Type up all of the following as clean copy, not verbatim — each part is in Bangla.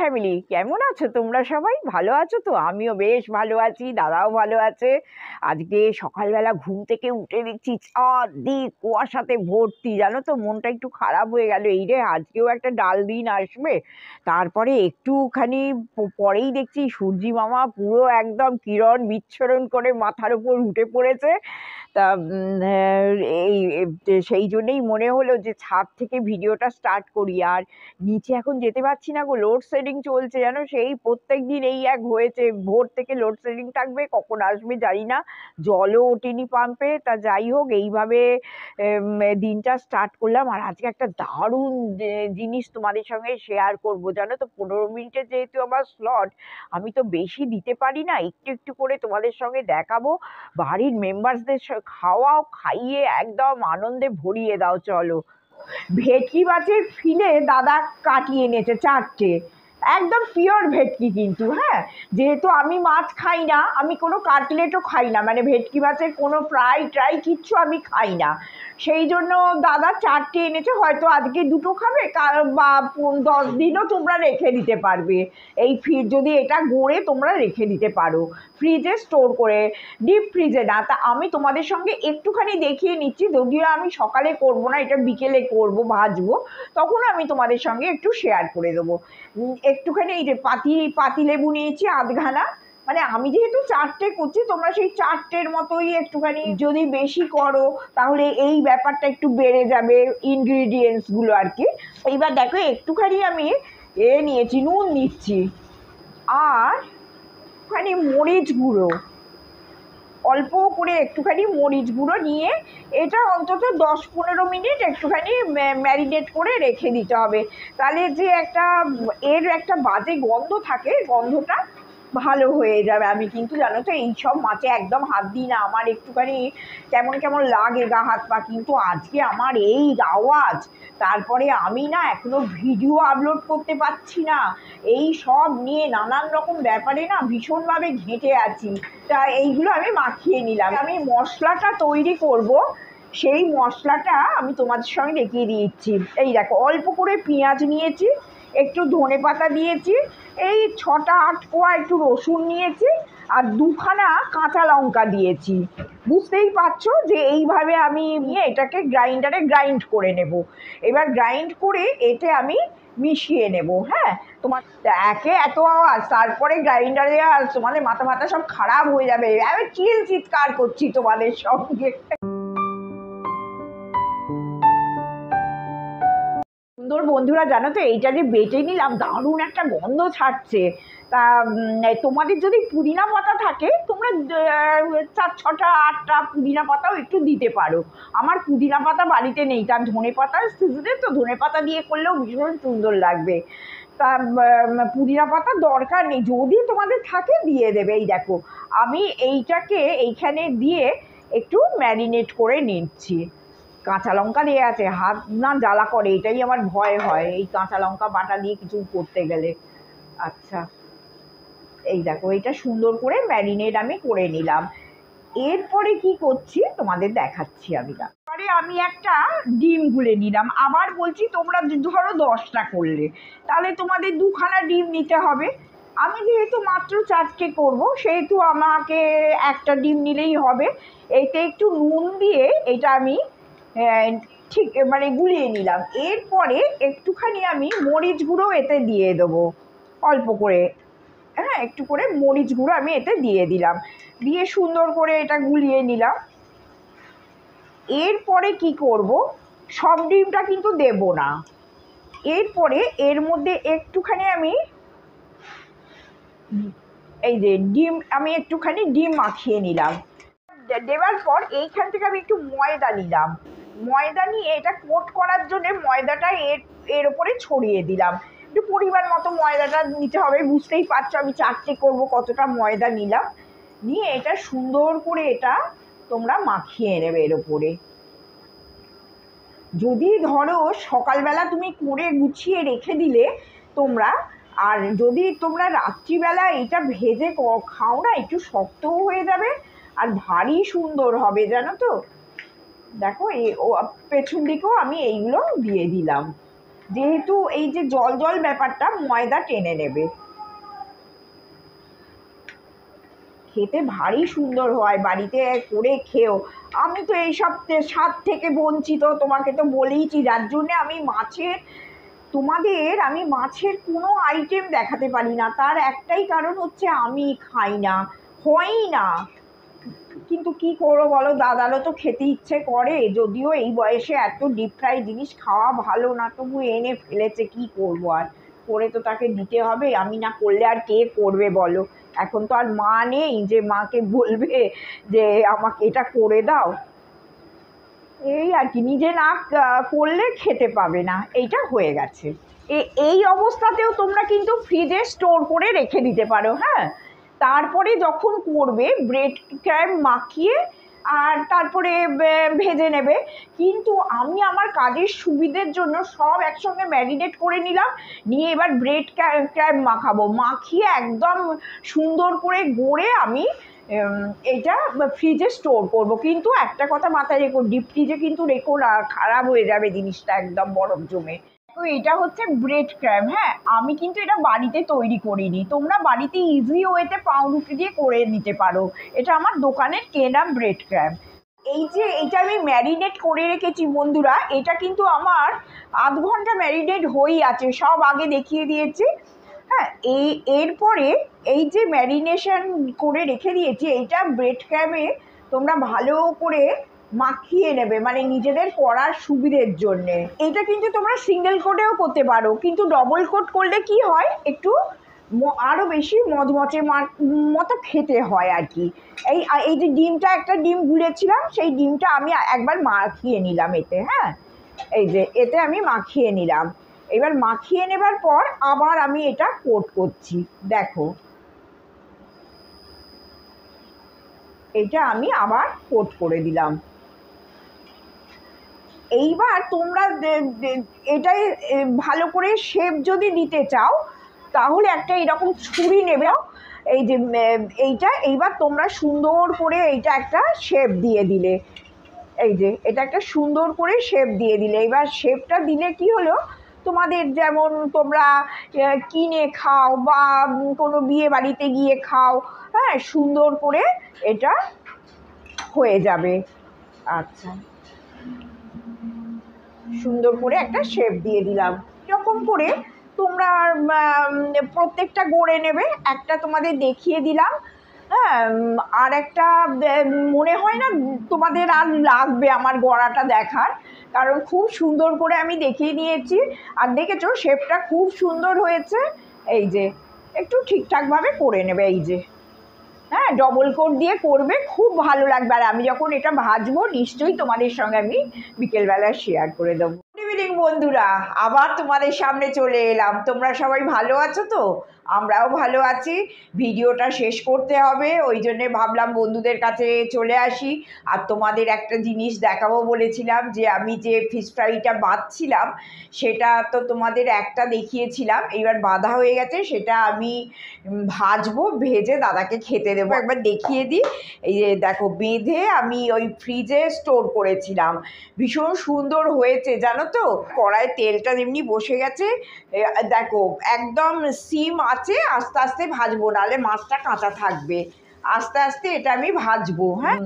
ফ্যামিলি, কেমন আছো তোমরা? সবাই ভালো আছো তো? আমিও বেশ ভালো আছি, দাদাও ভালো আছে। আজকে সকালবেলা ঘুম থেকে উঠে দেখছি চারদিক কুয়াশাতে ভর্তি, জানো তো, মনটা একটু খারাপ হয়ে গেল। এই রে, আজকেও একটা ডাল দিন আসবে। তারপরে একটুখানি পরেই দেখছি সূর্যি মামা পুরো একদম কিরণ বিচ্ছুরণ করে মাথার উপর উঠে পড়েছে। তা সেই জন্যেই মনে হলো যে ছাদ থেকে ভিডিওটা স্টার্ট করি। আর নিচে এখন যেতে পারছি না গো, লোডশেডিং চলছে জানো, সেই প্রত্যেক দিন এই এক হয়েছে। ভোর থেকে লোডশেডিং থাকবে, কখন আসবে জানি না, জলও ওঠেনি পাম্পে। তা যাই হোক, এইভাবে দিনটা স্টার্ট করলাম। আর আজকে একটা দারুণ জিনিস তোমাদের সঙ্গে শেয়ার করবো, জানো তো। 15 মিনিটের যেহেতু আমার স্লট, আমি তো বেশি দিতে পারি না, একটু একটু করে তোমাদের সঙ্গে দেখাবো। বাড়ির মেম্বারসদের খাওয়াও, খাইয়ে একদম আনন্দে ভরিয়ে দাও। চলো, ভেটকি মাছের ফিলে দাদা কাটিয়ে এনেছে 4টে, একদম পিওর ভেটকি কিন্তু। হ্যাঁ, যেহেতু আমি মাছ খাই না, আমি কোনো কাটলেটও খাই না, মানে ভেটকি মাছের কোনো ফ্রাই ট্রাই কিচ্ছু আমি খাই না, সেই জন্য দাদা 4টে এনেছে। হয়তো আজকে 2টো খাবে, বা 10 দিনও তোমরা রেখে দিতে পারবে। এই যদি এটা গড়ে তোমরা রেখে দিতে পারো ফ্রিজে স্টোর করে, ডিপ ফ্রিজে না। তা আমি তোমাদের সঙ্গে একটুখানি দেখিয়ে নিচ্ছি, যদিও আমি সকালে করব না, এটা বিকেলে করব, ভাজবো, তখন আমি তোমাদের সঙ্গে একটু শেয়ার করে দেবো। একটুখানি এই যে পাতি লেবু নিয়েছি আধখানা, মানে আমি যেহেতু 4টে করছি, তোমরা সেই 4টের মতোই একটুখানি যদি বেশি করো তাহলে এই ব্যাপারটা একটু বেড়ে যাবে, ইনগ্রিডিয়েন্টসগুলো আর কি। এইবার দেখো, একটুখানি আমি নিয়েছি, নুন নিচ্ছি, আর একটুখানি মরিচ গুঁড়ো, অল্প করে একটুখানি মরিচ গুঁড়ো নিয়ে এটা অন্তত 10-15 মিনিট একটুখানি ম্যারিনেট করে রেখে দিতে হবে। তাহলে যে একটা বাজে গন্ধ থাকে, গন্ধটা ভালো হয়ে যাবে। আমি কিন্তু জানো তো এইসব মাছে একদম হাত দিই না, আমার একটুখানি কেমন কেমন লাগে গা হাত পা। কিন্তু আজকে আমার এই আওয়াজ, তারপরে আমি না এখনো ভিডিও আপলোড করতে পারছি না, এই সব নিয়ে নানান রকম ব্যাপারে না ভীষণভাবে ঘেঁটে আছি। তা এইগুলো আমি মাখিয়ে নিলাম। আমি মশলাটা তৈরি করব, সেই মশলাটা আমি তোমাদের সঙ্গে দেখিয়ে দিচ্ছি। এই দেখো, অল্প করে পেঁয়াজ নিয়েছি, একটু ধনে পাতা দিয়েছি, এই 6-8 কোয়া একটু রসুন নিয়েছি, আর 2খানা কাঁচা লঙ্কা দিয়েছি। বুঝতেই পারছো যে এইভাবে আমি নিয়ে এটাকে গ্রাইন্ডারে গ্রাইন্ড করে নেব। এবার গ্রাইন্ড করে এতে আমি মিশিয়ে নেব। হ্যাঁ, তোমার একে এত আওয়াজ, তারপরে গ্রাইন্ডারে আর তোমাদের মাথা ফাতা সব খারাপ হয়ে যাবে। আমি চিৎকার করছি তোমাদের সঙ্গে। সুন্দর বন্ধুরা, জানো তো, এইটা যে বেটে নিলাম, দারুণ একটা গন্ধ ছাড়ছে। তা তোমাদের যদি পুদিনা পাতা থাকে, তোমরা 4-6-8টা পুদিনা পাতাও একটু দিতে পারো। আমার পুদিনা পাতা বাড়িতে নেই, তার ধনে পাতার সিজনে তো ধনে পাতা দিয়ে করলেও ভীষণ সুন্দর লাগবে। তা পুদিনা পাতা দরকার নেই, যদি তোমাদের থাকে দিয়ে দেবে। এই দেখো, আমি এইটাকে এইখানে দিয়ে একটু ম্যারিনেট করে নিচ্ছি। কাঁচা লঙ্কা দিয়ে আছে, হাত না জ্বালা করে, এটাই আমার ভয় হয় এই কাঁচা লঙ্কা বাটা দিয়ে কিছু করতে গেলে। আচ্ছা, এই দেখো, এটা সুন্দর করে ম্যারিনেট আমি করে নিলাম। এরপরে কি করছি তোমাদের দেখাচ্ছি আমি। তারপরে আমি একটা ডিম গুলে নিলাম। আবার বলছি, তোমরা ধরো 10টা করলে, তাহলে তোমাদের 2খানা ডিম নিতে হবে। আমি যেহেতু মাত্র 4টে করব, সেহেতু আমাকে একটা ডিম নিলেই হবে। এতে একটু নুন দিয়ে এটা আমি ঠিক মানে গুলিয়ে নিলাম। এরপরে একটুখানি আমি মরিচ গুঁড়ো এতে দিয়ে দেবো, অল্প করে। হ্যাঁ, একটু করে মরিচ গুঁড়ো আমি এতে দিয়ে দিলাম, দিয়ে সুন্দর করে এটা গুলিয়ে নিলাম। এরপরে কি করব, সব ডিমটা কিন্তু দেব না। এরপরে এর মধ্যে একটুখানি আমি এই যে আমি একটুখানি ডিম মাখিয়ে নিলাম। দেওয়ার পর এইখান থেকে আমি একটু ময়দা নিলাম, ময়দা নিয়ে এটা কোট করার জন্য ময়দাটা এর ওপরে ছড়িয়ে দিলাম। একটু পরিমাণ মতো ময়দাটা নিতে হবে, বুঝতেই পারছো আমি 4টে করব, কতটা ময়দা নিলাম। নিয়ে এটা সুন্দর করে এটা তোমরা মাখিয়ে নেবে এর ওপরে। যদি ধরো সকালবেলা তুমি করে গুছিয়ে রেখে দিলে তোমরা, আর যদি তোমরা রাত্রিবেলা এটা ভেজে খাও না, একটু শক্তও হয়ে যাবে আর ভারী সুন্দর হবে, জানো তো। দেখো, পেছন দিকেও আমি এইগুলো দিয়ে দিলাম। যেহেতু এই যে জল জল ব্যাপারটা ময়দা টেনে নেবে। খেতে ভারী সুন্দর হয়, বাড়িতে করে খেও। আমি তো এইসব স্বাদ থেকে বঞ্চিত, তোমাকে তো বলেইছি, যার জন্যে আমি মাছের কোনো আইটেম দেখাতে পারি না। তার একটাই কারণ হচ্ছে আমি খাই না, হয়ই না। কিন্তু কি করবো বলো, দাদারও তো খেতে ইচ্ছে করে, যদিও এই বয়সে এত ডিপ ফ্রাই জিনিস খাওয়া ভালো না, তবু এনে ফেলেছে, কি করবো আর, করে তো তাকে দিতে হবে। আমি না করলে আর কে করবে বলো? এখন তো আর মা নেই যে মাকে বলবে যে আমাকে এটা করে দাও। এই আর কি, নিজে না করলে খেতে পাবে না, এইটা হয়ে গেছে। এই অবস্থাতেও তোমরা কিন্তু ফ্রিজে স্টোর করে রেখে দিতে পারো। হ্যাঁ, তারপরে যখন করবে ব্রেড ক্রাম্ব মাখিয়ে আর তারপরে ভেজে নেবে। কিন্তু আমি আমার কাজের সুবিধের জন্য সব একসঙ্গে ম্যারিনেট করে নিলাম, নিয়ে এবার ব্রেড ক্রাম্ব মাখাবো, মাখিয়ে একদম সুন্দর করে গড়ে আমি এইটা ফ্রিজে স্টোর করব। কিন্তু একটা কথা মাথায় রেখো, ডিপ ফ্রিজে কিন্তু রেখো না, খারাপ হয়ে যাবে জিনিসটা, একদম বরফ জমে। তো এটা হচ্ছে ব্রেড ক্র্যাম্ব। হ্যাঁ, আমি কিন্তু এটা বাড়িতে তৈরি করিনি, তোমরা বাড়িতে ইজি ওয়েতে পাউরুটি দিয়ে করে নিতে পারো। এটা আমার দোকানের কেনা ব্রেড ক্র্যাম্ব। এই যে এটা আমি ম্যারিনেট করে রেখেছি বন্ধুরা, এটা কিন্তু আমার আধ ঘন্টা ম্যারিনেট হয়েই আছে, সব আগে দেখিয়ে দিয়েছি। হ্যাঁ, এরপরে এই যে ম্যারিনেশন করে রেখে দিয়েছি, এইটা ব্রেড ক্র্যাম্বে তোমরা ভালো করে মাখিয়ে নেবে, মানে নিজেদের করার সুবিধের জন্যে। এটা কিন্তু তোমরা সিঙ্গেল কোটেও করতে পারো, কিন্তু ডবল কোট করলে কি হয়, একটু আরও বেশি মচমচে মতো খেতে হয় আর কি। এই যে ডিমটা, একটা ডিম গুলেছিলাম, সেই ডিমটা আমি একবার মাখিয়ে নিলাম এতে। হ্যাঁ, এই যে এতে আমি মাখিয়ে নিলাম। এবার মাখিয়ে নেবার পর আবার আমি এটা কোট করছি, দেখো এটা আমি আবার কোট করে দিলাম। এইবার তোমরা এটাই ভালো করে শেপ যদি দিতে চাও, তাহলে একটা এরকম ছুরি নেবে, এই যে এইটা, এইবার তোমরা সুন্দর করে এইটা একটা শেপ দিয়ে দিলে, এই যে এটা একটা সুন্দর করে শেপ দিয়ে দিলে। এবার শেপটা দিলে কি হলো, তোমাদের যেমন তোমরা কিনে খাও বা কোনো বিয়ে বাড়িতে গিয়ে খাও, হ্যাঁ, সুন্দর করে এটা হয়ে যাবে। আচ্ছা, সুন্দর করে একটা শেপ দিয়ে দিলাম। এরকম করে তোমরা প্রত্যেকটা গড়ে নেবে। একটা তোমাদের দেখিয়ে দিলাম। হ্যাঁ, আর একটা মনে হয় না তোমাদের আর লাগবে আমার গড়াটা দেখার, কারণ খুব সুন্দর করে আমি দেখিয়ে নিয়েছি। আর দেখেছো শেপটা খুব সুন্দর হয়েছে। এই যে একটু ঠিকঠাকভাবে করে নেবে, এই যে, হ্যাঁ, ডবল কোট দিয়ে করবে, খুব ভালো লাগবে। আর আমি যখন এটা ভাজবো নিশ্চয়ই তোমাদের সঙ্গে আমি বিকেলবেলা শেয়ার করে দেবো। গুড ইভিনিং বন্ধুরা, আবার তোমাদের সামনে চলে এলাম। তোমরা সবাই ভালো আছো তো? আমরাও ভালো আছি। ভিডিওটা শেষ করতে হবে, ওই জন্যে ভাবলাম বন্ধুদের কাছে চলে আসি। আর তোমাদের একটা জিনিস দেখাবো বলেছিলাম, যে আমি যে ফিশ ফ্রাইটা বাঁধছিলাম, সেটা তো তোমাদের একটা দেখিয়েছিলাম, এইবার বাঁধা হয়ে গেছে, সেটা আমি ভাজবো, ভেজে দাদাকে খেতে দেবো। একবার দেখিয়ে দিই, এই যে দেখো, বেঁধে আমি ওই ফ্রিজে স্টোর করেছিলাম। ভীষণ সুন্দর হয়েছে জানো তো, কড়ায় তেলটা যেমনি বসে গেছে, দেখো একদম সিম আছে, আস্তে আস্তে ভাজবো, নাহলে মাছটা কাঁচা থাকবে। আস্তে আস্তে এটা আমি ভাজবো। হ্যাঁ,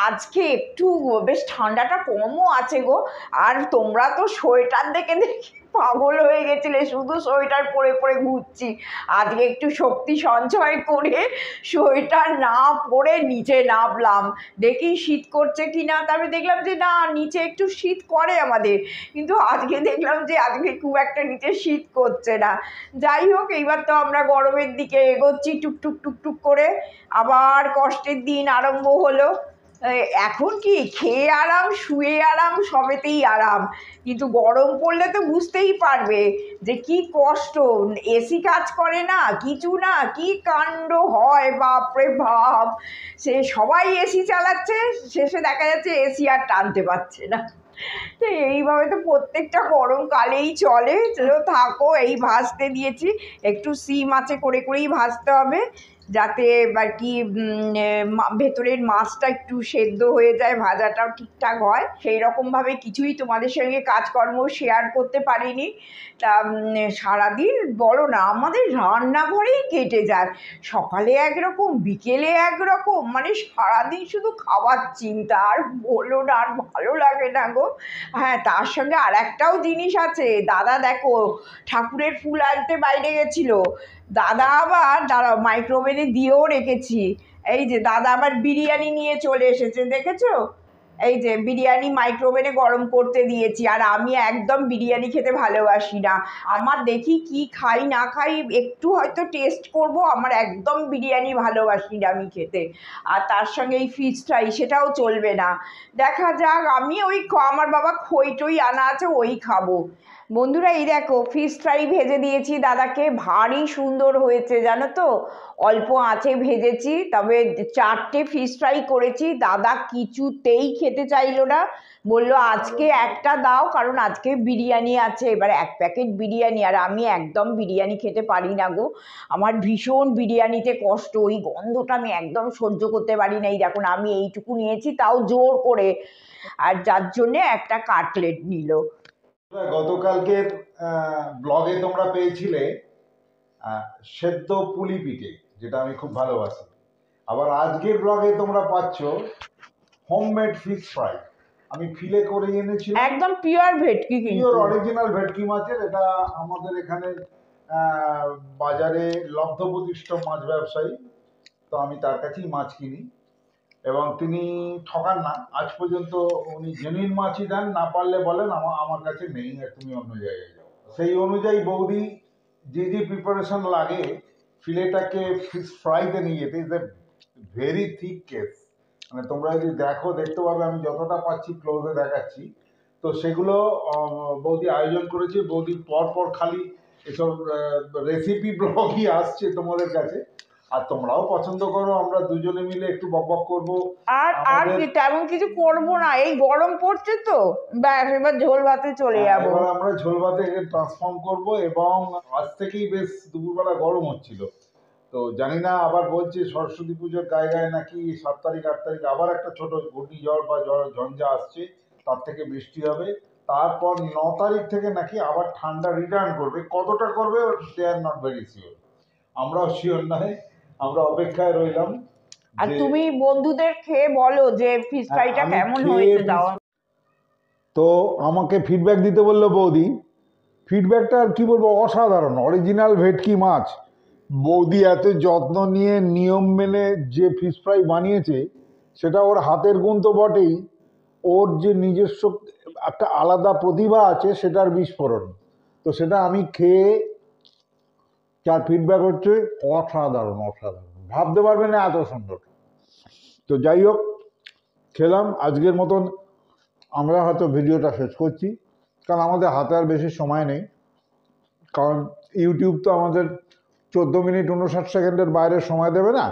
আজকে একটু বেশ ঠান্ডাটা কমও আছে গো। আর তোমরা তো সোয়েটার দেখে দেখে পাগল হয়ে গেছিলে, শুধু সোয়েটার পরে পরে ঘুরছি। আজকে একটু শক্তি সঞ্চয় করে সোয়েটার না পরে নিচে নামলাম, দেখি শীত করছে কি না। তারপরে দেখলাম যে না, নিচে একটু শীত করে আমাদের, কিন্তু আজকে দেখলাম যে আজকে খুব একটা নিচে শীত করছে না। যাই হোক, এইবার তো আমরা গরমের দিকে এগোচ্ছি টুকটুক টুকটুক করে। আবার কষ্টের দিন আরম্ভ হলো। এখন কি খেয়ে আরাম, শুয়ে আরাম, সবেতেই আরাম, কিন্তু গরম পড়লে তো বুঝতেই পারবে যে কি কষ্ট। এসি কাজ করে না, কিছু না, কি কাণ্ড হয় বাপরে বাপ। সে সবাই এসি চালাচ্ছে, শেষে দেখা যাচ্ছে এসি আর টানতে পারছে না। তো এইভাবে তো প্রত্যেকটা গরমকালেই চলে। চলো থাকো, এই ভাজতে দিয়েছি, একটু সিম আঁচে করে করেই ভাজতে হবে, যাতে আর কি ভেতরের মাছটা একটু সেদ্ধ হয়ে যায়, ভাজাটাও ঠিকঠাক হয়। সেই রকমভাবে কিছুই তোমাদের সঙ্গে কাজকর্ম শেয়ার করতে পারিনি। তা সারাদিন বলো না, আমাদের রান্নাঘরেই কেটে যায়। সকালে একরকম, বিকেলে একরকম, মানে সারাদিন শুধু খাওয়ার চিন্তা, আর বলো না, আর ভালো লাগে না গো। হ্যাঁ, তার সঙ্গে আর একটাও জিনিস আছে। দাদা দেখো ঠাকুরের ফুল আনতে বাইরে গেছিল, দাদা আবার দাঁড়াও মাইক্রোওভেনে দিয়েও রেখেছি। এই যে দাদা আবার বিরিয়ানি নিয়ে চলে এসেছে, দেখেছো? এই যে বিরিয়ানি মাইক্রোওভেনে গরম করতে দিয়েছি। আর আমি একদম বিরিয়ানি খেতে ভালোবাসি না। আমার দেখি কি খাই না খাই, একটু হয়তো টেস্ট করব, আমার একদম বিরিয়ানি ভালোবাসি না আমি খেতে। আর তার সঙ্গে এই ফিশ ফ্রাই সেটাও চলবে না। দেখা যাক, আমি ওই আমার বাবা খই টই আনা আছে, ওই খাবো। বন্ধুরা এই দেখো ফিশ ফ্রাই ভেজে দিয়েছি দাদাকে, ভারী সুন্দর হয়েছে জানো তো। অল্প আঁচে ভেজেছি, তবে 4টে ফিশ ফ্রাই করেছি। দাদা কিছুতেই খেতে চাইলো না, বললো আজকে একটা দাও, কারণ আজকে বিরিয়ানি আছে। এবার 1 প্যাকেট বিরিয়ানি, আর আমি একদম বিরিয়ানি খেতে পারি না গো। আমার ভীষণ বিরিয়ানিতে কষ্ট, ওই গন্ধটা আমি একদম সহ্য করতে পারি না। এই দেখুন আমি এইটুকু নিয়েছি, তাও জোর করে, আর যার জন্যে একটা কাটলেট নিল। গতকালকের ব্লগে তোমরা পেয়েছিলে সেদ্ধ পুলি পিঠে, যেটা আমি খুব ভালোবাসি। আবার আজকের ব্লগে তোমরা পাচ্ছ হোমমেড ফিশ ফ্রাই। আমি ফিলে করে এনেছিলাম, একদম পিওর ভেটকি, পিওর অরিজিনাল ভেটকি মাছের। এটা আমাদের এখানে বাজারে লব্ধপ্রতিষ্ঠ মাছ ব্যবসায়ী, তো আমি তার কাছেই মাছ কিনি, এবং তিনি ঠকান না। আজ পর্যন্ত উনি জেনুইন মাছই দেন, না পারলে বলেন আমার কাছে নেই, তুমি অন্য জায়গায় যাও। সেই অনুযায়ী বৌদি যে যে প্রিপারেশন লাগে ফিলেটাকে ফিশ ফ্রাইতে নিয়ে যেতে, is a very thick case. মানে তোমরা যদি দেখতে পাবে, আমি যতটা পাচ্ছি ক্লোজে দেখাচ্ছি। তো সেগুলো বৌদি আয়োজন করেছে। বৌদি পর খালি এসব রেসিপি ব্লগই আসছে তোমাদের কাছে, আর তোমরাও পছন্দ করো। আমরা দুজনে মিলে একটু বকবক করবো, আর কি তেমন কিছু করবো না, এই গরম পড়ছে তো ব্যাস, এবার ঝোল ভাতে চলে যাবো। এবার আমরা ঝোল ভাতে ট্রান্সফর্ম করব। এবং আজ থেকেই বেশ দুপুরবেলা গরম হচ্ছিল, তো জানি না, আবার বলছে সরস্বতী পুজোর গায়ে গায়ে নাকি 7 তারিখ 8 তারিখ আবার একটা ছোট ঘূর্ণিঝড় বা ঝঞ্ঝা আসছে, তার থেকে বৃষ্টি হবে। তারপর 9 তারিখ থেকে নাকি আবার ঠান্ডা রিটার্ন করবে। কতটা করবে দে আর নট ভেরি শিওর, আমরাও শিওর নয়, আমরা অপেক্ষায় রইলাম। আর তুমি বন্ধুদের খেয়ে বলো যে ফিশ ফ্রাইটা কেমন হয়েছে দাও। তো আমাকে ফিডব্যাক দিতে বললো বৌদি। ফিডব্যাকটা আর কি বলবো, অসাধারণ। অরিজিনাল ভেটকি মাছ, বৌদি এত যত্ন নিয়ে নিয়ম মেনে যে ফিশ ফ্রাই বানিয়েছে, সেটা ওর হাতের গুণ তো বটেই, ওর যে নিজস্ব একটা আলাদা প্রতিভা আছে সেটার বিস্ফোরণ। তো সেটা আমি খেয়ে যার ফিডব্যাক হচ্ছে অসাধারণ, অসাধারণ, ভাবতে পারবে না এত সুন্দর। তো যাই হোক, খেলাম। আজকের মতন আমরা হয়তো ভিডিওটা শেষ করছি, কারণ আমাদের হাতে আর বেশি সময় নেই। কারণ ইউটিউব তো আমাদের 14 মিনিট 59 সেকেন্ডের বাইরে সময় দেবে না।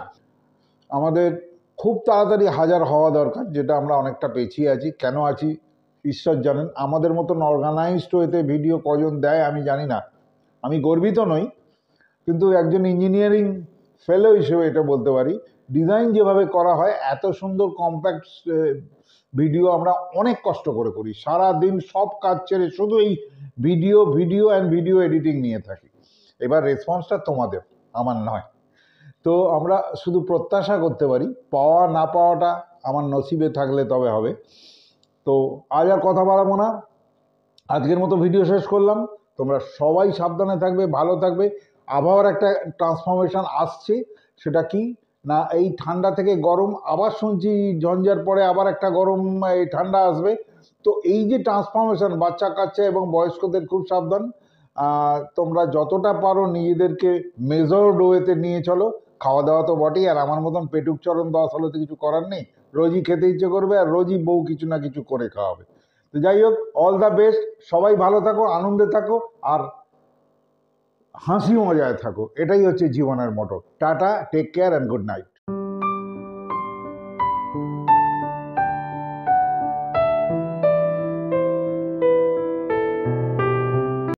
আমাদের খুব তাড়াতাড়ি 1000 হওয়া দরকার, যেটা আমরা অনেকটা পেছিয়ে আছি। কেন আছি ঈশ্বর জানেন। আমাদের মতন অর্গানাইজড হইতে ভিডিও কজন দেয় আমি জানি না। আমি গর্বিত নই, কিন্তু একজন ইঞ্জিনিয়ারিং ফেলো হিসেবে এটা বলতে পারি। ডিজাইন যেভাবে করা হয়, এত সুন্দর কম্প্যাক্ট ভিডিও আমরা অনেক কষ্ট করে করি। সারা দিন সব কাজ ছেড়ে শুধু এই ভিডিও অ্যান্ড ভিডিও এডিটিং নিয়ে থাকি। এবার রেসপন্সটা তোমাদের, আমার নয়। তো আমরা শুধু প্রত্যাশা করতে পারি, পাওয়া না পাওয়াটা আমার নসিবে থাকলে তবে হবে। তো আজ আর কথা বাড়াবো না, আজকের মতো ভিডিও শেষ করলাম। তোমরা সবাই সাবধানে থাকবে, ভালো থাকবে। আবহাওয়ার একটা ট্রান্সফরমেশন আসছে, সেটা কি না, এই ঠান্ডা থেকে গরম, আবার শুনছি ঝঞ্ঝার পরে আবার একটা গরম এই ঠান্ডা আসবে। তো এই যে ট্রান্সফরমেশন, বাচ্চা কাচ্চা এবং বয়স্কদের খুব সাবধান। তোমরা যতটা পারো নিজেদেরকে মেজর্ড ওয়েতে নিয়ে চলো। খাওয়া দাওয়া তো বটেই, আর আমার মতন পেটুক চরণ দেওয়া আসলে তো কিছু করার নেই। রোজই খেতে ইচ্ছে করবে, আর রোজই বউ কিছু না কিছু করে খাওয়াবে। তো যাই হোক, অল দ্য বেস্ট। সবাই ভালো থাকো, আনন্দে থাকো, আর হাসি মজায় থাকো। এটাই হচ্ছে জীবনের motto. Tata, take care and good night.